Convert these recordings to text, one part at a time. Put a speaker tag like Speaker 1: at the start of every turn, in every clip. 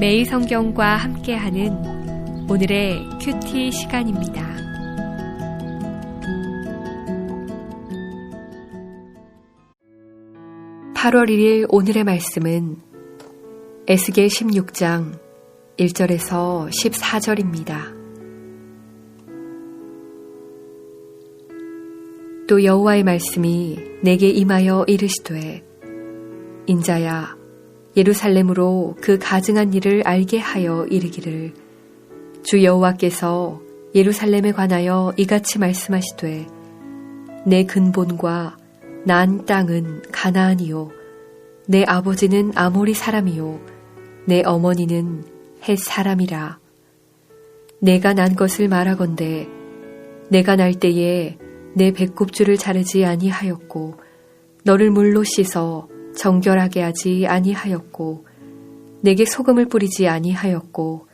Speaker 1: 매일 성경과 함께하는 오늘의 큐티 시간입니다. (8월 1일) 오늘의 말씀은 에스겔 16장 1절에서 14절입니다. 또 여호와의 말씀이 내게 임하여 이르시되 인자야 예루살렘으로 그 가증한 일을 알게 하여 이르기를 주 여호와께서 예루살렘에 관하여 이같이 말씀하시되 내 근본과 난 땅은 가나안이요 내 아버지는 아모리 사람이요 내 어머니는 헷 사람이라. 내가 난 것을 말하건대 내가 날 때에 내 배꼽줄을 자르지 아니하였고 너를 물로 씻어 정결하게 하지 아니하였고 내게 소금을 뿌리지 아니하였고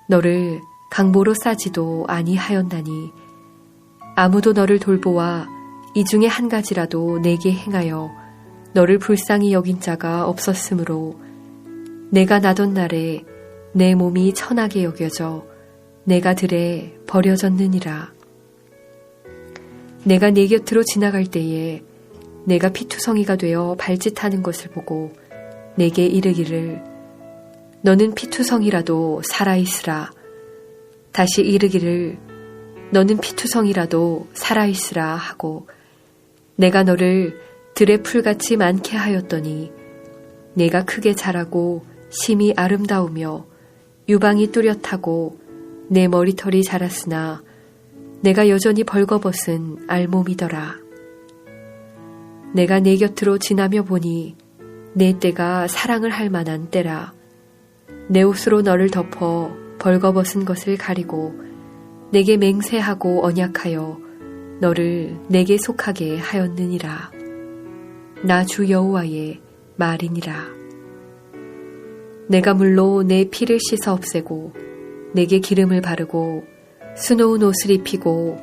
Speaker 1: 너를 강보로 싸지도 아니하였나니 아무도 너를 돌보아 이 중에 한 가지라도 내게 행하여 너를 불쌍히 여긴 자가 없었으므로 내가 나던 날에 내 몸이 천하게 여겨져 내가 들에 버려졌느니라. 내가 네 곁으로 지나갈 때에 내가 피투성이가 되어 발짓하는 것을 보고 내게 이르기를 너는 피투성이라도 살아있으라. 다시 이르기를 너는 피투성이라도 살아있으라 하고 내가 너를 들의 풀같이 많게 하였더니 내가 크게 자라고 심히 아름다우며 유방이 뚜렷하고 내 머리털이 자랐으나 내가 여전히 벌거벗은 알몸이더라. 내가 네 곁으로 지나며 보니 내 때가 사랑을 할 만한 때라. 내 옷으로 너를 덮어 벌거벗은 것을 가리고 내게 맹세하고 언약하여 너를 내게 속하게 하였느니라. 나 주 여호와의 말이니라. 내가 물로 내 피를 씻어 없애고 내게 기름을 바르고 수놓은 옷을 입히고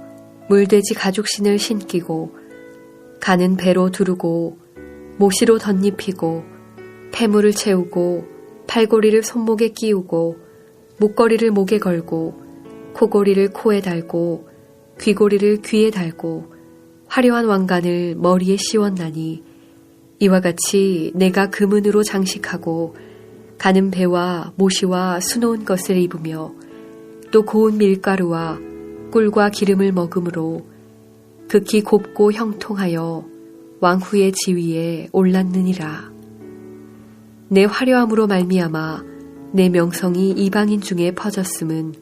Speaker 1: 물돼지 가죽신을 신기고 가는 배로 두르고 모시로 덧입히고 폐물을 채우고 팔고리를 손목에 끼우고 목걸이를 목에 걸고 코고리를 코에 달고 귀고리를 귀에 달고 화려한 왕관을 머리에 씌웠나니 이와 같이 내가 금은으로 장식하고 가는 배와 모시와 수놓은 것을 입으며 또 고운 밀가루와 꿀과 기름을 먹음으로 극히 곱고 형통하여 왕후의 지위에 올랐느니라. 내 화려함으로 말미암아 내 명성이 이방인 중에 퍼졌음은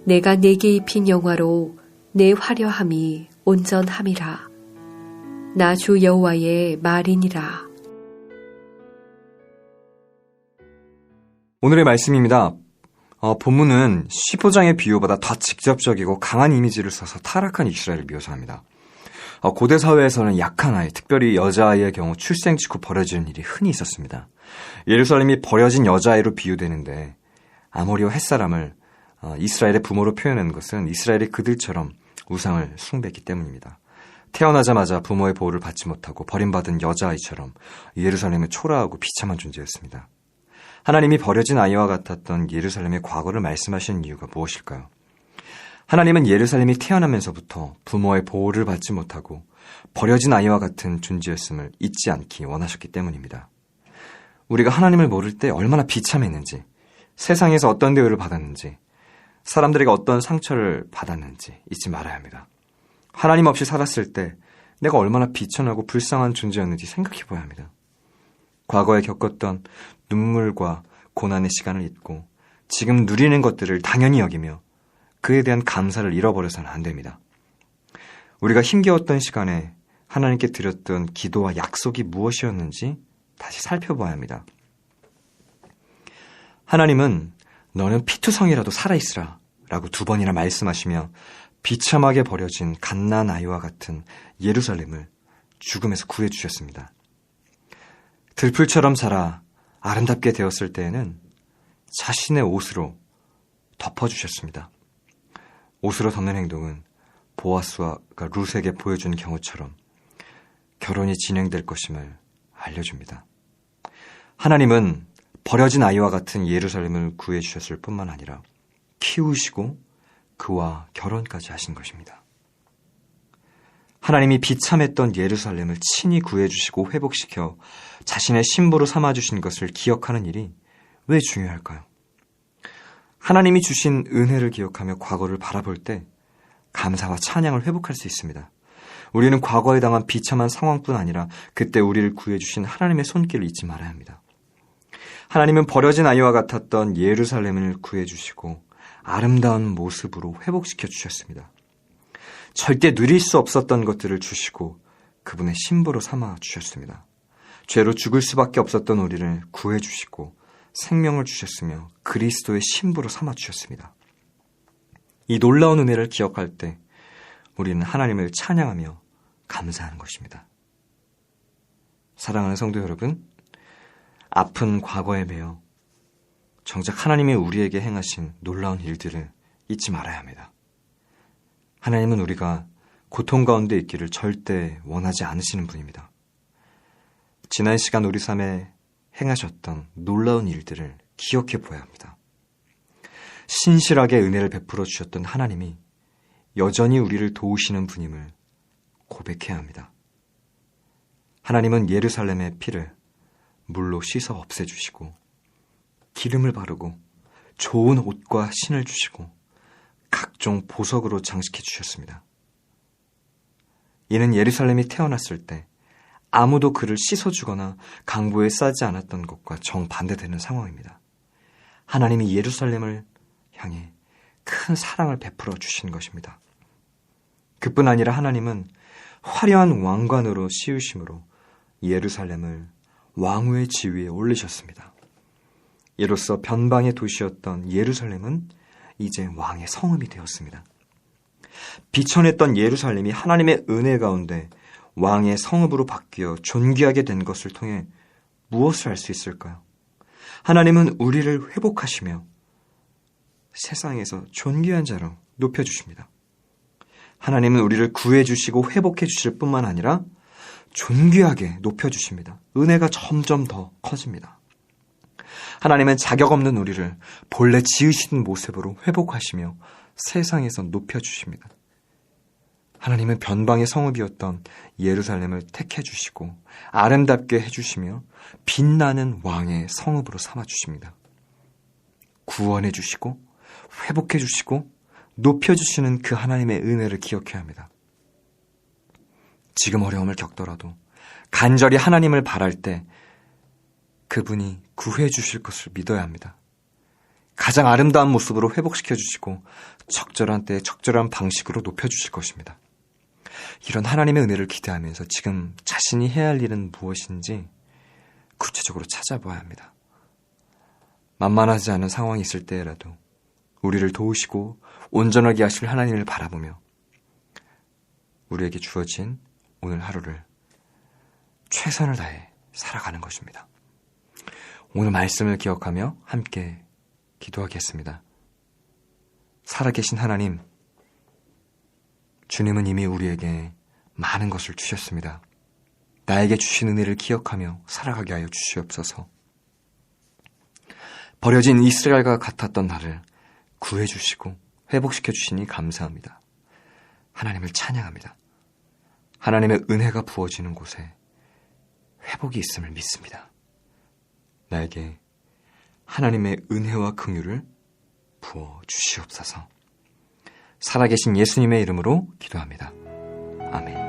Speaker 1: 내가 내게 입힌 영화로 내 화려함이 온전함이라. 나 주 여호와의 말이니라.
Speaker 2: 오늘의 말씀입니다. 본문은 15장의 비유보다 더 직접적이고 강한 이미지를 써서 타락한 이스라엘을 묘사합니다. 고대 사회에서는 약한 아이, 특별히 여자아이의 경우 출생 직후 버려지는 일이 흔히 있었습니다. 예루살렘이 버려진 여자아이로 비유되는데 아모리와 햇사람을 이스라엘의 부모로 표현하는 것은 이스라엘이 그들처럼 우상을 숭배했기 때문입니다. 태어나자마자 부모의 보호를 받지 못하고 버림받은 여자아이처럼 예루살렘은 초라하고 비참한 존재였습니다. 하나님이 버려진 아이와 같았던 예루살렘의 과거를 말씀하시는 이유가 무엇일까요? 하나님은 예루살렘이 태어나면서부터 부모의 보호를 받지 못하고 버려진 아이와 같은 존재였음을 잊지 않기 원하셨기 때문입니다. 우리가 하나님을 모를 때 얼마나 비참했는지, 세상에서 어떤 대우를 받았는지, 사람들에게 어떤 상처를 받았는지 잊지 말아야 합니다. 하나님 없이 살았을 때 내가 얼마나 비천하고 불쌍한 존재였는지 생각해 봐야 합니다. 과거에 겪었던 눈물과 고난의 시간을 잊고 지금 누리는 것들을 당연히 여기며 그에 대한 감사를 잃어버려서는 안 됩니다. 우리가 힘겨웠던 시간에 하나님께 드렸던 기도와 약속이 무엇이었는지 다시 살펴봐야 합니다. 하나님은 너는 피투성이라도 살아있으라 라고 2번이나 말씀하시며 비참하게 버려진 갓난 아이와 같은 예루살렘을 죽음에서 구해주셨습니다. 들풀처럼 자라 아름답게 되었을 때에는 자신의 옷으로 덮어주셨습니다. 옷으로 덮는 행동은 보아스와 룻에게 보여준 경우처럼 결혼이 진행될 것임을 알려줍니다. 하나님은 버려진 아이와 같은 예루살렘을 구해주셨을 뿐만 아니라 키우시고 그와 결혼까지 하신 것입니다. 하나님이 비참했던 예루살렘을 친히 구해주시고 회복시켜 자신의 신부로 삼아주신 것을 기억하는 일이 왜 중요할까요? 하나님이 주신 은혜를 기억하며 과거를 바라볼 때 감사와 찬양을 회복할 수 있습니다. 우리는 과거에 당한 비참한 상황뿐 아니라 그때 우리를 구해주신 하나님의 손길을 잊지 말아야 합니다. 하나님은 버려진 아이와 같았던 예루살렘을 구해주시고 아름다운 모습으로 회복시켜 주셨습니다. 절대 누릴 수 없었던 것들을 주시고 그분의 신부로 삼아 주셨습니다. 죄로 죽을 수밖에 없었던 우리를 구해주시고 생명을 주셨으며 그리스도의 신부로 삼아 주셨습니다. 이 놀라운 은혜를 기억할 때 우리는 하나님을 찬양하며 감사하는 것입니다. 사랑하는 성도 여러분, 아픈 과거에 매여 정작 하나님이 우리에게 행하신 놀라운 일들을 잊지 말아야 합니다. 하나님은 우리가 고통 가운데 있기를 절대 원하지 않으시는 분입니다. 지난 시간 우리 삶에 행하셨던 놀라운 일들을 기억해 보아야 합니다. 신실하게 은혜를 베풀어 주셨던 하나님이 여전히 우리를 도우시는 분임을 고백해야 합니다. 하나님은 예루살렘의 피를 물로 씻어 없애주시고 기름을 바르고 좋은 옷과 신을 주시고 각종 보석으로 장식해 주셨습니다. 이는 예루살렘이 태어났을 때 아무도 그를 씻어주거나 강보에 싸지 않았던 것과 정반대되는 상황입니다. 하나님이 예루살렘을 향해 큰 사랑을 베풀어 주신 것입니다. 그뿐 아니라 하나님은 화려한 왕관으로 씌우심으로 예루살렘을 왕후의 지위에 올리셨습니다. 이로써 변방의 도시였던 예루살렘은 이제 왕의 성읍이 되었습니다. 비천했던 예루살렘이 하나님의 은혜 가운데 왕의 성읍으로 바뀌어 존귀하게 된 것을 통해 무엇을 할 수 있을까요? 하나님은 우리를 회복하시며 세상에서 존귀한 자로 높여주십니다. 하나님은 우리를 구해주시고 회복해주실 뿐만 아니라 존귀하게 높여주십니다. 은혜가 점점 더 커집니다. 하나님은 자격 없는 우리를 본래 지으신 모습으로 회복하시며 세상에서 높여주십니다. 하나님은 변방의 성읍이었던 예루살렘을 택해주시고 아름답게 해주시며 빛나는 왕의 성읍으로 삼아주십니다. 구원해주시고 회복해주시고 높여주시는 그 하나님의 은혜를 기억해야 합니다. 지금 어려움을 겪더라도 간절히 하나님을 바랄 때 그분이 구해주실 것을 믿어야 합니다. 가장 아름다운 모습으로 회복시켜주시고 적절한 때에 적절한 방식으로 높여주실 것입니다. 이런 하나님의 은혜를 기대하면서 지금 자신이 해야 할 일은 무엇인지 구체적으로 찾아봐야 합니다. 만만하지 않은 상황이 있을 때라도 우리를 도우시고 온전하게 하실 하나님을 바라보며 우리에게 주어진 오늘 하루를 최선을 다해 살아가는 것입니다. 오늘 말씀을 기억하며 함께 기도하겠습니다. 살아계신 하나님, 주님은 이미 우리에게 많은 것을 주셨습니다. 나에게 주신 은혜를 기억하며 살아가게 하여 주시옵소서. 버려진 이스라엘과 같았던 나를 구해주시고 회복시켜 주시니 감사합니다. 하나님을 찬양합니다. 하나님의 은혜가 부어지는 곳에 회복이 있음을 믿습니다. 나에게 하나님의 은혜와 긍휼을 부어 주시옵소서. 살아계신 예수님의 이름으로 기도합니다. 아멘.